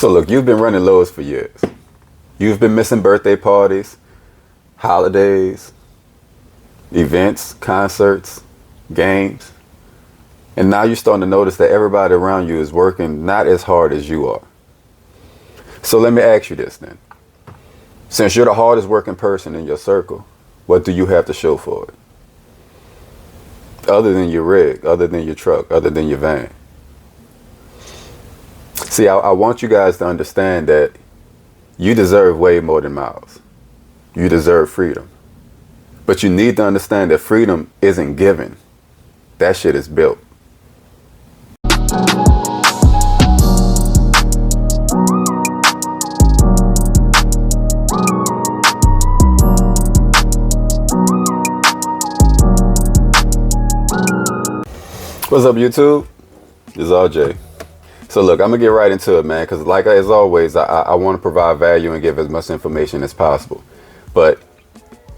So look, you've been running Lowe's for years. You've been missing birthday parties, holidays, events, concerts, games. And now you're starting to notice that everybody around you is working not as hard as you are. So let me ask you this then. Since you're the hardest working person in your circle, what do you have to show for it? Other than your rig, other than your truck, other than your van. See, I want you guys to understand that you deserve way more than miles. You deserve freedom. But you need to understand that freedom isn't given. That shit is built. What's up, YouTube? It's RJ. So look, I'm gonna get right into it, man, because like as always, I want to provide value and give as much information as possible. But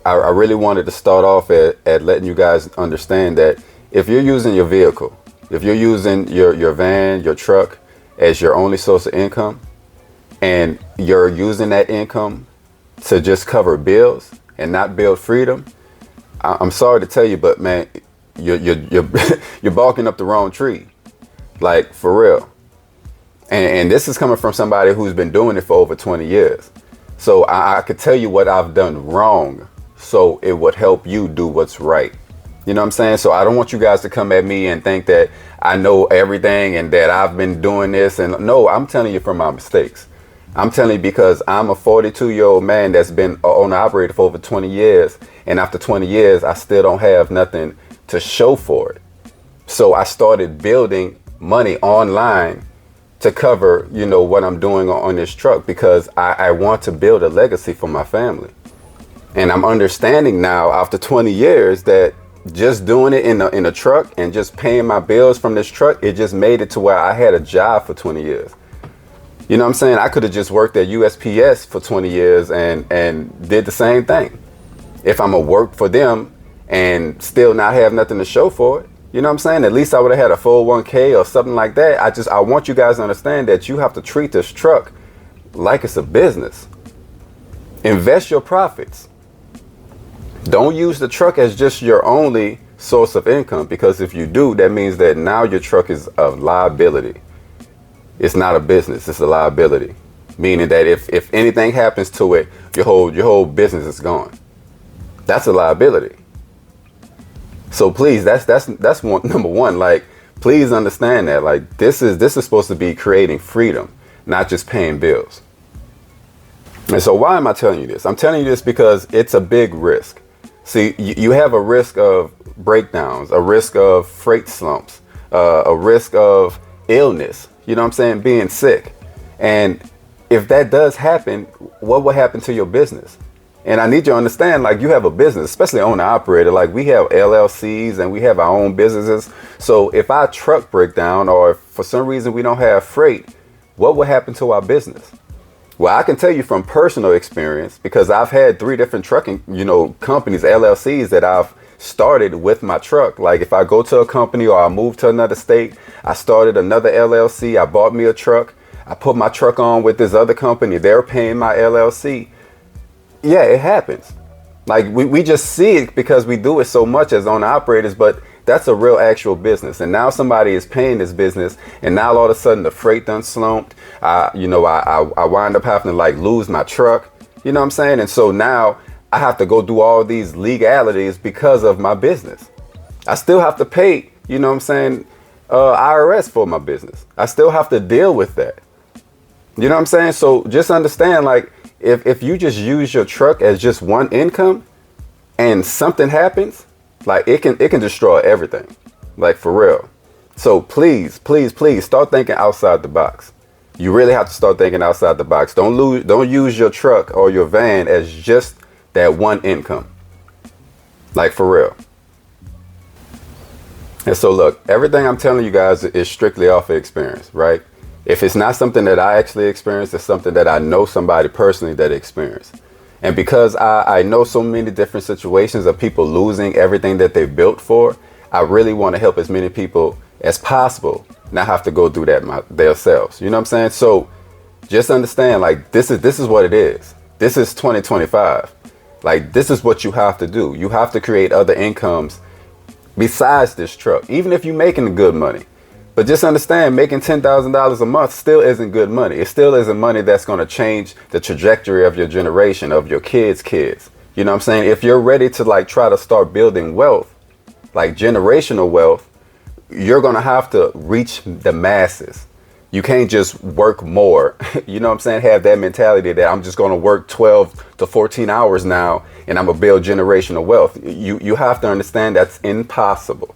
I really wanted to start off at letting you guys understand that if you're using your vehicle, if you're using your van, your truck as your only source of income, and you're using that income to just cover bills and not build freedom, I'm sorry to tell you, but man, you're barking up the wrong tree, like for real. And this is coming from somebody who's been doing it for over 20 years. So I could tell you what I've done wrong, so it would help you do what's right. You know what I'm saying? So I don't want you guys to come at me and think that I know everything and that I've been doing this. And no, I'm telling you from my mistakes. I'm telling you because I'm a 42-year-old man that's been owner operator for over 20 years. And after 20 years, I still don't have nothing to show for it. So I started building money online to cover, you know, what I'm doing on this truck, because I want to build a legacy for my family. And I'm understanding now after 20 years that just doing it in a truck and just paying my bills from this truck, it just made it to where I had a job for 20 years. You know what I'm saying? I could have just worked at USPS for 20 years and did the same thing. If I'm gonna work for them and still not have nothing to show for it, you know what I'm saying? At least I would have had a 401k or something like that. I want you guys to understand that you have to treat this truck like it's a business. Invest your profits. Don't use the truck as just your only source of income, because if you do, that means that now your truck is a liability. It's not a business, it's a liability. Meaning that if anything happens to it, your whole business is gone. That's a liability. So please, that's number one. Like, please understand that. Like, this is supposed to be creating freedom, not just paying bills. And so why am I telling you this? I'm telling you this because it's a big risk. See, you have a risk of breakdowns, a risk of freight slumps, a risk of illness. You know what I'm saying? Being sick. And if that does happen, what will happen to your business? And I need you to understand, like, you have a business, especially owner operator. Like, we have LLCs and we have our own businesses. So if our truck break down, or if for some reason we don't have freight, what will happen to our business? Well, I can tell you from personal experience, because I've had 3 different trucking, companies, LLCs that I've started with my truck. Like, if I go to a company or I move to another state, I started another LLC. I bought me a truck. I put my truck on with this other company. They're paying my LLC. Yeah, it happens. Like, we just see it because we do it so much as owner operators, but that's a real actual business. And now somebody is paying this business, and now all of a sudden the freight done slumped. I wind up having to like lose my truck. You know what I'm saying? And so now I have to go do all these legalities because of my business. I still have to pay, you know what I'm saying, IRS for my business. I still have to deal with that. You know what I'm saying? So just understand, like, if you just use your truck as just one income and something happens, like, it can destroy everything, like, for real. So please start thinking outside the box. You really have to start thinking outside the box. Don't use your truck or your van as just that one income, like, for real. And so look, everything I'm telling you guys is strictly off of experience, right? If it's not something that I actually experienced, it's something that I know somebody personally that experienced. And because I know so many different situations of people losing everything that they built for, I really want to help as many people as possible not have to go through that themselves. You know what I'm saying? So Just understand, like, this is what it is. This is 2025. Like, this is what you have to do. You have to create other incomes besides this truck, even if you're making good money. But just understand, making $10,000 a month still isn't good money. It still isn't money that's going to change the trajectory of your generation, of your kids' kids. You know what I'm saying? If you're ready to like try to start building wealth, like generational wealth, you're going to have to reach the masses. You can't just work more. You know what I'm saying? Have that mentality that I'm just going to work 12 to 14 hours now and I'm going to build generational wealth. You have to understand that's impossible.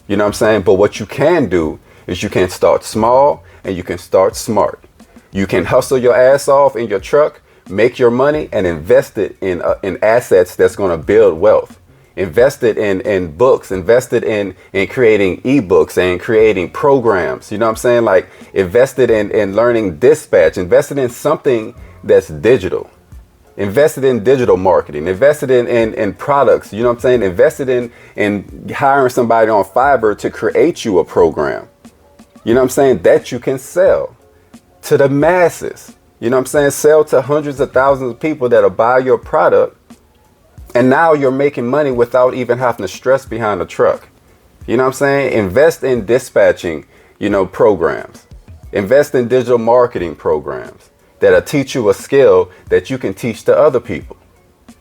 You know what I'm saying? But what you can do is you can start small and you can start smart. You can hustle your ass off in your truck, make your money, and invest it in assets that's going to build wealth. Invest it in books, invest it in creating ebooks and creating programs. You know what I'm saying? Like, invest it in learning dispatch, invest it in something that's digital. Invested in digital marketing, invested in products, you know what I'm saying? Invested in hiring somebody on Fiverr to create you a program, you know what I'm saying, that you can sell to the masses. You know what I'm saying? Sell to hundreds of thousands of people that'll buy your product. And now you're making money without even having to stress behind the truck. You know what I'm saying? Invest in dispatching, programs. Invest in digital marketing programs that'll teach you a skill that you can teach to other people.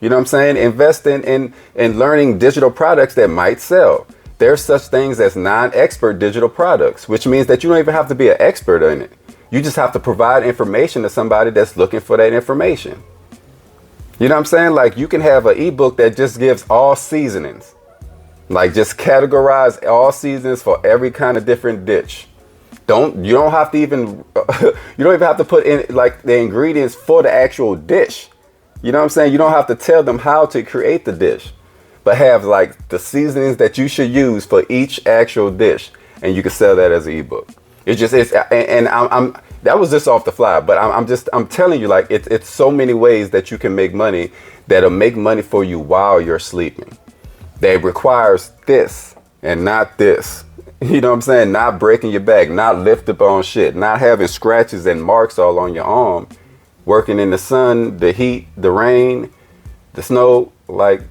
You know what I'm saying? Invest in learning digital products that might sell. There's such things as non-expert digital products, which means that you don't even have to be an expert in it. You just have to provide information to somebody that's looking for that information. You know what I'm saying? Like, you can have an ebook that just gives all seasonings. Like, just categorize all seasonings for every kind of different dish. You don't have to even, you don't even have to put in like the ingredients for the actual dish. You know what I'm saying? You don't have to tell them how to create the dish, but have like the seasonings that you should use for each actual dish. And you can sell that as an ebook. That was just off the fly, but I'm telling you, like, it's so many ways that you can make money that'll make money for you while you're sleeping. That requires this and not this. You know what I'm saying? Not breaking your back, not lift up on shit, not having scratches and marks all on your arm, working in the sun, the heat, the rain, the snow. Like,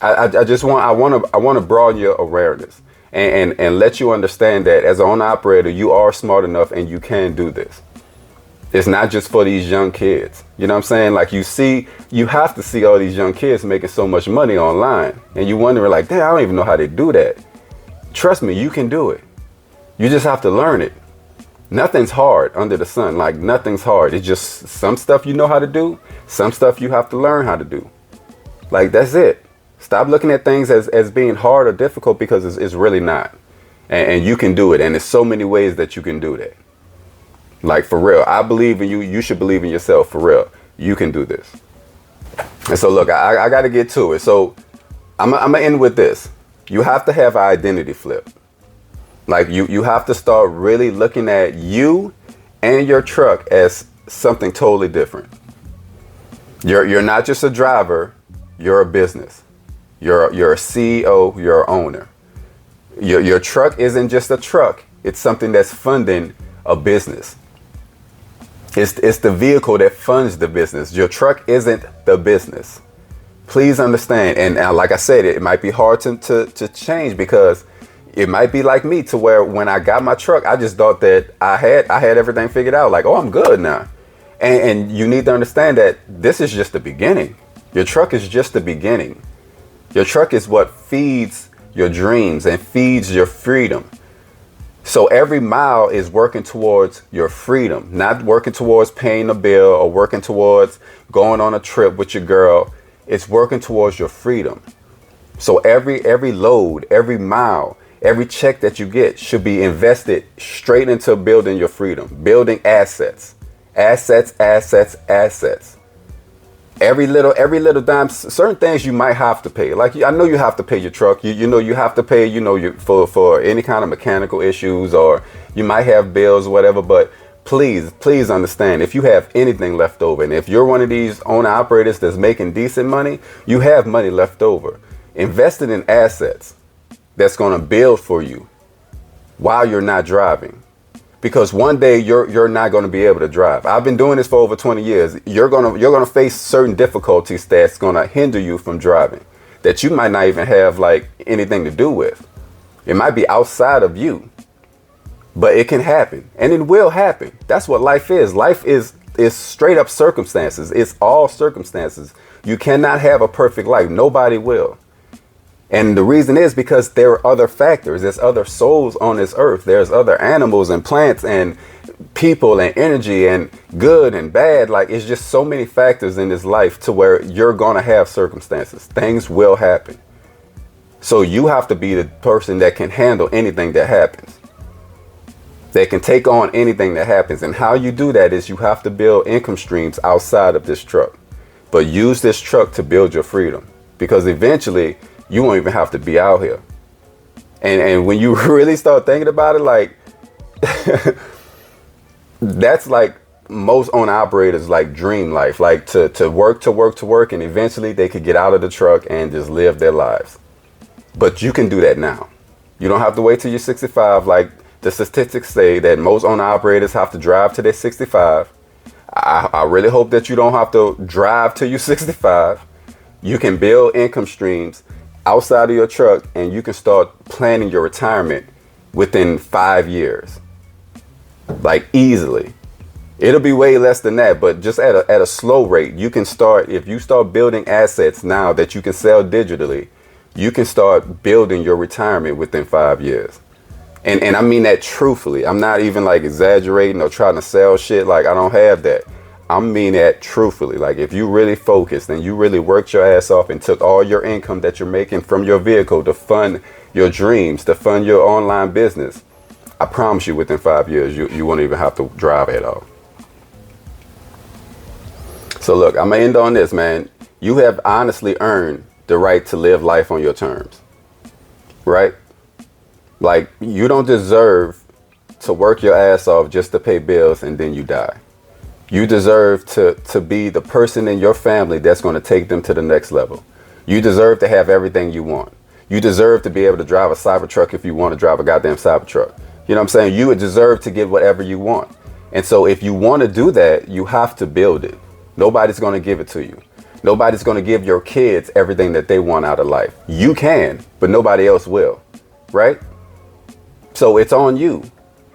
I want to broaden your awareness and let you understand that as an owner operator, you are smart enough and you can do this. It's not just for these young kids. You know what I'm saying? Like, you have to see all these young kids making so much money online, and you wondering like, damn, I don't even know how they do that. Trust me, you can do it. You just have to learn it. Nothing's hard under the sun. Like, nothing's hard. It's just some stuff you know how to do. Some stuff you have to learn how to do. Like, that's it. Stop looking at things as being hard or difficult, because it's really not. And you can do it. And there's so many ways that you can do that. Like, for real. I believe in you. You should believe in yourself. For real. You can do this. And so, look, I got to get to it. So I'm going to end with this. You have to have an identity flip. Like, you have to start really looking at you and your truck as something totally different. You're not just a driver. You're a business. You're a CEO. You're an owner. Your truck isn't just a truck. It's something that's funding a business. It's the vehicle that funds the business. Your truck isn't the business. Please understand. And like I said, it might be hard to change, because it might be like me, to where when I got my truck, I just thought that I had everything figured out. Like, oh, I'm good now. And you need to understand that this is just the beginning. Your truck is just the beginning. Your truck is what feeds your dreams and feeds your freedom. So every mile is working towards your freedom, not working towards paying a bill or working towards going on a trip with your girl. It's working towards your freedom. So every load, every mile, every check that you get should be invested straight into building your freedom, building assets. Every little dime. Certain things you might have to pay. Like, I know you have to pay your truck. You know you have to pay. For any kind of mechanical issues, or you might have bills, or whatever. But please understand, if you have anything left over, and if you're one of these owner operators that's making decent money, you have money left over. Invest it in assets that's going to build for you while you're not driving. because one day you're not going to be able to drive. I've been doing this for over 20 years. You're gonna face certain difficulties that's going to hinder you from driving, that you might not even have like anything to do with. It might be outside of you, but it can happen, and it will happen. That's what life is. Life is straight up circumstances. It's all circumstances. You cannot have a perfect life. Nobody will. And the reason is because there are other factors. There's other souls on this earth. There's other animals and plants and people and energy and good and bad. Like, it's just so many factors in this life to where you're going to have circumstances. Things will happen. So you have to be the person that can handle anything that happens. They can take on anything that happens. And how you do that is you have to build income streams outside of this truck. But use this truck to build your freedom. Because eventually you won't even have to be out here. And when you really start thinking about it, like, that's like most owner operators like dream life, like to work. And eventually they could get out of the truck and just live their lives. But you can do that now. You don't have to wait till you're 65. Like the statistics say that most owner operators have to drive till they're 65. I really hope that you don't have to drive till you're 65. You can build income streams outside of your truck, and you can start planning your retirement within 5 years, like easily. It'll be way less than that, but just at a slow rate. You can start, if you start building assets now that you can sell digitally, you can start building your retirement within 5 years. And I mean that truthfully. I'm not even like exaggerating or trying to sell shit. Like, I don't have that. I mean that truthfully. Like, if you really focused and you really worked your ass off and took all your income that you're making from your vehicle to fund your dreams, to fund your online business, I promise you within 5 years, you won't even have to drive at all. So look, I'm gonna end on this, man. You have honestly earned the right to live life on your terms, right? Like, you don't deserve to work your ass off just to pay bills and then you die. You deserve to be the person in your family that's going to take them to the next level. You deserve to have everything you want. You deserve to be able to drive a Cybertruck if you want to drive a goddamn Cybertruck. You know what I'm saying? You would deserve to get whatever you want. And so if you want to do that, you have to build it. Nobody's going to give it to you. Nobody's going to give your kids everything that they want out of life. You can, but nobody else will, right? So it's on you.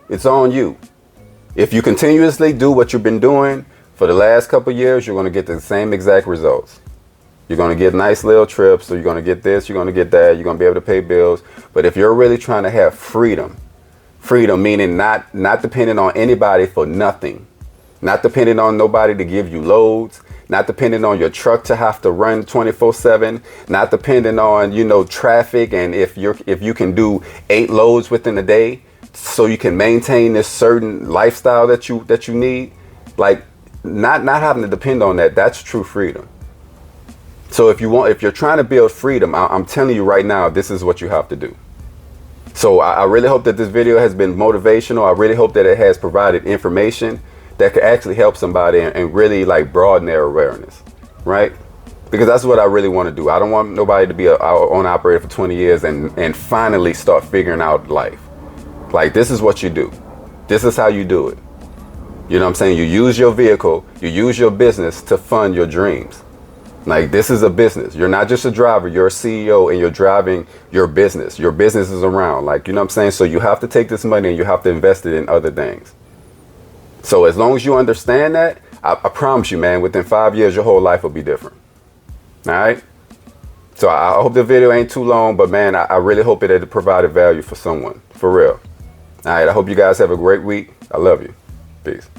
It's on you. If you continuously do what you've been doing for the last couple of years, you're going to get the same exact results. You're going to get nice little trips. So you're going to get this, you're going to get that. You're going to be able to pay bills. But if you're really trying to have freedom meaning not depending on anybody for nothing, not depending on nobody to give you loads, not depending on your truck to have to run 24/7, not depending on, traffic. And if you can do 8 loads within a day, so you can maintain this certain lifestyle that you need, like not having to depend on that. That's true freedom. So if you're trying to build freedom, I'm telling you right now, this is what you have to do. So I really hope that this video has been motivational. I really hope that it has provided information that could actually help somebody and really like broaden their awareness, right? Because that's what I really want to do. I don't want nobody to be an owner operator for 20 years and finally start figuring out life. Like, this is what you do. This is how you do it. You know what I'm saying? You use your vehicle, you use your business to fund your dreams. Like, this is a business. You're not just a driver, you're a CEO and you're driving your business. Your business is around, like, you know what I'm saying? So you have to take this money and you have to invest it in other things. So as long as you understand that, I promise you, man, within 5 years, your whole life will be different. All right? So I hope the video ain't too long, but man, I really hope it provided value for someone, for real. All right, I hope you guys have a great week. I love you. Peace.